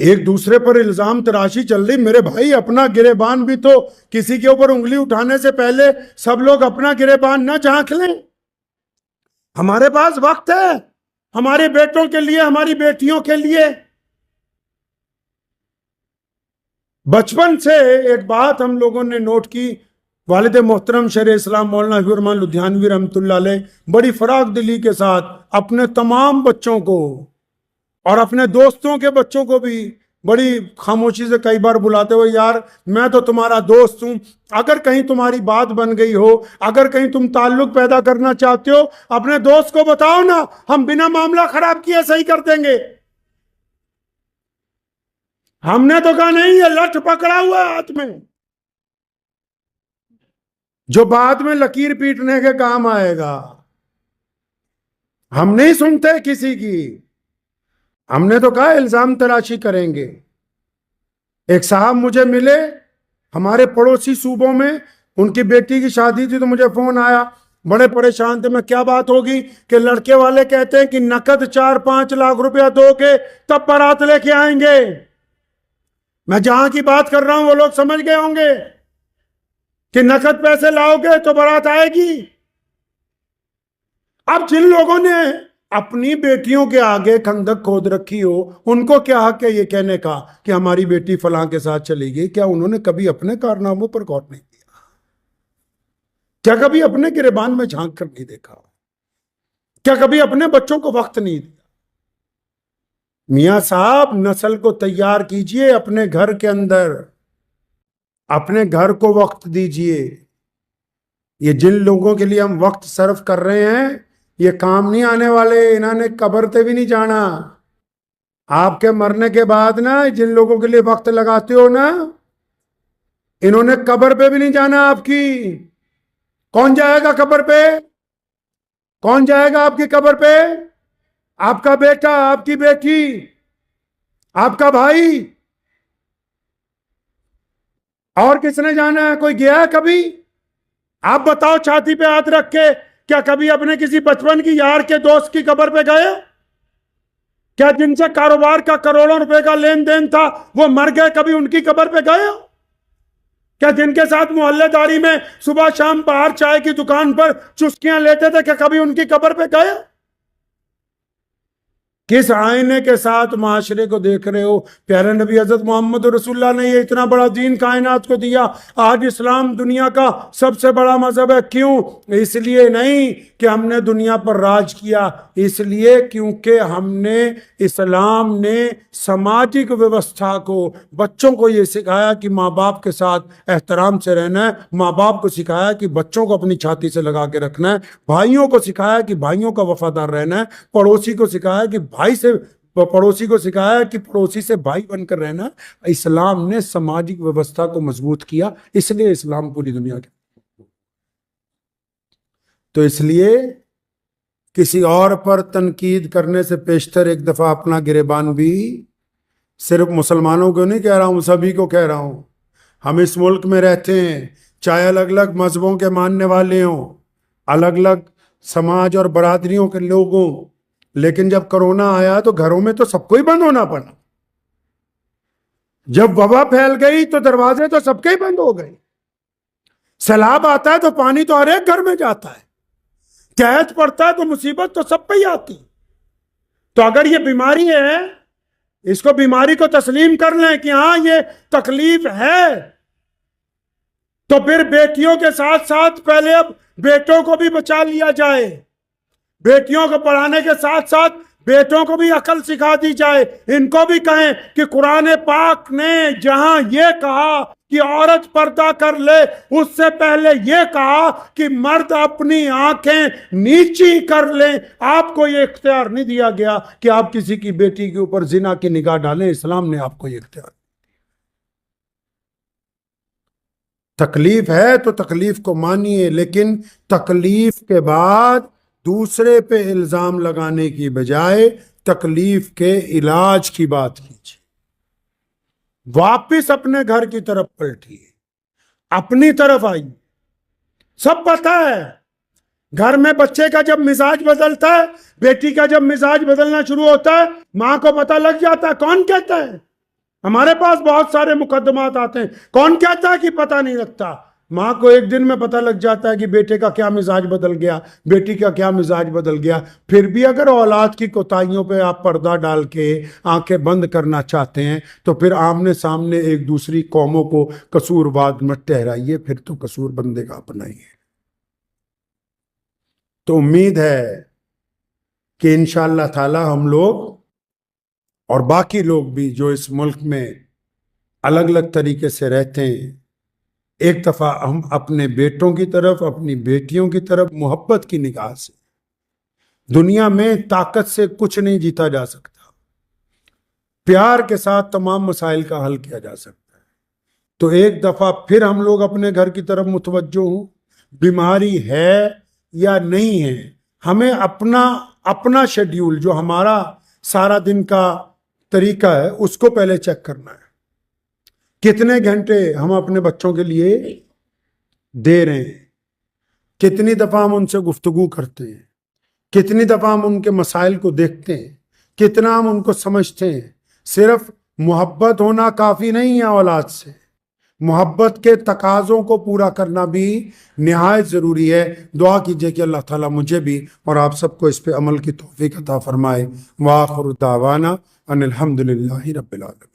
एक दूसरे पर इल्जाम तराशी चल रही। मेरे भाई, अपना गिरेबान भी तो, किसी के ऊपर उंगली उठाने से पहले सब लोग अपना गिरेबान ना झांक लें। हमारे पास वक्त है, हमारे बेटों के लिए, हमारी बेटियों के लिए। बचपन से एक बात हम लोगों ने नोट की, वालिद मोहतरम शेर इस्लाम मौलाना हबीबुर रहमान लुधियानवी रहमतुल्लाह अलैह बड़ी फराख दिली के साथ अपने तमाम बच्चों को और अपने दोस्तों के बच्चों को भी बड़ी खामोशी से कई बार बुलाते हुए, यार मैं तो तुम्हारा दोस्त हूं, अगर कहीं तुम्हारी बात बन गई हो, अगर कहीं तुम ताल्लुक पैदा करना चाहते हो, अपने दोस्त को बताओ ना, हम बिना मामला खराब किए सही कर देंगे। हमने तो कहा नहीं, ये लठ पकड़ा हुआ है हाथ में, जो बाद में लकीर पीटने के काम आएगा। हम नहीं सुनते किसी की। हमने तो कहा इल्जाम तराशी करेंगे। एक साहब मुझे मिले हमारे पड़ोसी सूबों में, उनकी बेटी की शादी थी, तो मुझे फोन आया, बड़े परेशान थे। मैं क्या बात होगी कि लड़के वाले कहते हैं कि नकद 4-5 लाख रुपया दोगे तब बारात लेके आएंगे। मैं जहां की बात कर रहा हूं वो लोग समझ गए होंगे कि नकद पैसे लाओगे तो बारात आएगी। अब जिन लोगों ने अपनी बेटियों के आगे खंदक खोद रखी हो, उनको क्या हक है ये कहने का कि हमारी बेटी फलां के साथ चली गई? क्या उन्होंने कभी अपने कारनामों पर गौर नहीं किया? क्या कभी अपने गिरेबान में झांक कर नहीं देखा? क्या कभी अपने बच्चों को वक्त नहीं दिया? मियां साहब, नस्ल को तैयार कीजिए अपने घर के अंदर, अपने घर को वक्त दीजिए। ये जिन लोगों के लिए हम वक्त सर्व कर रहे हैं, ये काम नहीं आने वाले। इन्होंने कब्र पे भी नहीं जाना। आपके मरने के बाद ना, जिन लोगों के लिए वक्त लगाते हो ना, इन्होंने कब्र पे भी नहीं जाना आपकी। कौन जाएगा कब्र पे? कौन जाएगा आपकी कब्र पे? आपका बेटा, आपकी बेटी, आपका भाई, और किसने जाना है? कोई गया है कभी? आप बताओ छाती पे हाथ रख के, क्या कभी अपने किसी बचपन की यार के दोस्त की कब्र पे गए? क्या जिनसे कारोबार का करोड़ों रुपए का लेन देन था वो मर गए, कभी उनकी कब्र पे गए? क्या जिनके साथ मोहल्लेदारी में सुबह शाम बाहर चाय की दुकान पर चुस्कियां लेते थे, क्या कभी उनकी कब्र पे गए? किस आईने के साथ माशरे को देख रहे हो? प्यारे नबी हजरत मोहम्मद रसूलुल्लाह ने ये इतना बड़ा दीन कायनात को दिया। आज इस्लाम दुनिया का सबसे बड़ा मजहब है। क्यों? इसलिए नहीं कि हमने दुनिया पर राज किया, इसलिए क्योंकि हमने, इस्लाम ने सामाजिक व्यवस्था को, बच्चों को ये सिखाया कि माँ बाप के साथ एहतराम से रहना है, माँ बाप को सिखाया कि बच्चों को अपनी छाती से लगा के रखना है, भाइयों को सिखाया कि भाइयों का वफादार रहना है, पड़ोसी को सिखाया कि भाई से, पड़ोसी को सिखाया कि पड़ोसी से भाई बनकर रहना। इस्लाम ने सामाजिक व्यवस्था को मजबूत किया, इसलिए इस्लाम पूरी दुनिया के। तो इसलिए किसी और पर तनकीद करने से पेशतर एक दफा अपना गिरेबान भी, सिर्फ मुसलमानों को नहीं कह रहा हूं, सभी को कह रहा हूं। हम इस मुल्क में रहते हैं, चाहे अलग अलग मजहबों के मानने वाले हों, अलग अलग समाज और बरादरियों के लोग हों, लेकिन जब कोरोना आया तो घरों में तो सबको ही बंद होना पड़ा। जब वबा फैल गई तो दरवाजे तो सबके ही बंद हो गए। सैलाब आता है तो पानी तो हर एक घर में जाता है। कैद पड़ता है तो मुसीबत तो सब पे ही आती। तो अगर ये बीमारी है, इसको, बीमारी को तस्लीम कर लें कि हाँ ये तकलीफ है, तो फिर बेटियों के साथ साथ पहले अब बेटों को भी बचा लिया जाए। बेटियों को पढ़ाने के साथ साथ बेटों को भी अकल सिखा दी जाए। इनको भी कहें कि कुरान पाक ने जहां ये कहा कि औरत पर्दा कर ले, उससे पहले ये कहा कि मर्द अपनी आंखें नीची कर ले। आपको ये इख्तियार नहीं दिया गया कि आप किसी की बेटी के ऊपर जिना की निगाह डालें। इस्लाम ने आपको ये इख्तियार। तकलीफ है तो तकलीफ को मानिए, लेकिन तकलीफ के बाद दूसरे पे इल्जाम लगाने की बजाय तकलीफ के इलाज की बात कीजिए। वापिस अपने घर की तरफ पलटिए, अपनी तरफ आइए। सब पता है, घर में बच्चे का जब मिजाज बदलता है, बेटी का जब मिजाज बदलना शुरू होता है, मां को पता लग जाता है। कौन कहता है? हमारे पास बहुत सारे मुकदमात आते हैं, कौन कहता है कि पता नहीं लगता। माँ को एक दिन में पता लग जाता है कि बेटे का क्या मिजाज बदल गया, बेटी का क्या मिजाज बदल गया। फिर भी अगर औलाद की कोताहियों पे आप पर्दा डाल के आंखें बंद करना चाहते हैं तो फिर आमने सामने एक दूसरी कौमों को कसूरवाद मत ठहराइए, फिर तो कसूर बंदे का अपना ही है। तो उम्मीद है कि इंशाअल्लाह ताला हम लोग और बाकी लोग भी जो इस मुल्क में अलग अलग तरीके से रहते हैं, एक दफा हम अपने बेटों की तरफ, अपनी बेटियों की तरफ मोहब्बत की निगाह से, दुनिया में ताकत से कुछ नहीं जीता जा सकता, प्यार के साथ तमाम मसाइल का हल किया जा सकता है। तो एक दफा फिर हम लोग अपने घर की तरफ मुतवज्जो हों, बीमारी है या नहीं है, हमें अपना अपना शेड्यूल जो हमारा सारा दिन का तरीका है उसको पहले चेक करना है। कितने घंटे हम अपने बच्चों के लिए दे रहे हैं, कितनी दफा हम उनसे गुफ्तगू करते हैं, कितनी दफा हम उनके मसाइल को देखते हैं, कितना हम उनको समझते हैं। सिर्फ मोहब्बत होना काफी नहीं है औलाद से, मोहब्बत के तकाज़ों को पूरा करना भी निहायत ज़रूरी है। दुआ कीजिए कि अल्लाह ताला मुझे भी और आप सबको इस पे अमल की तौफीक अता फरमाए। व आखिर दावाना अनिल हम्दुलिल्लाहि रब्बिल आलमीन।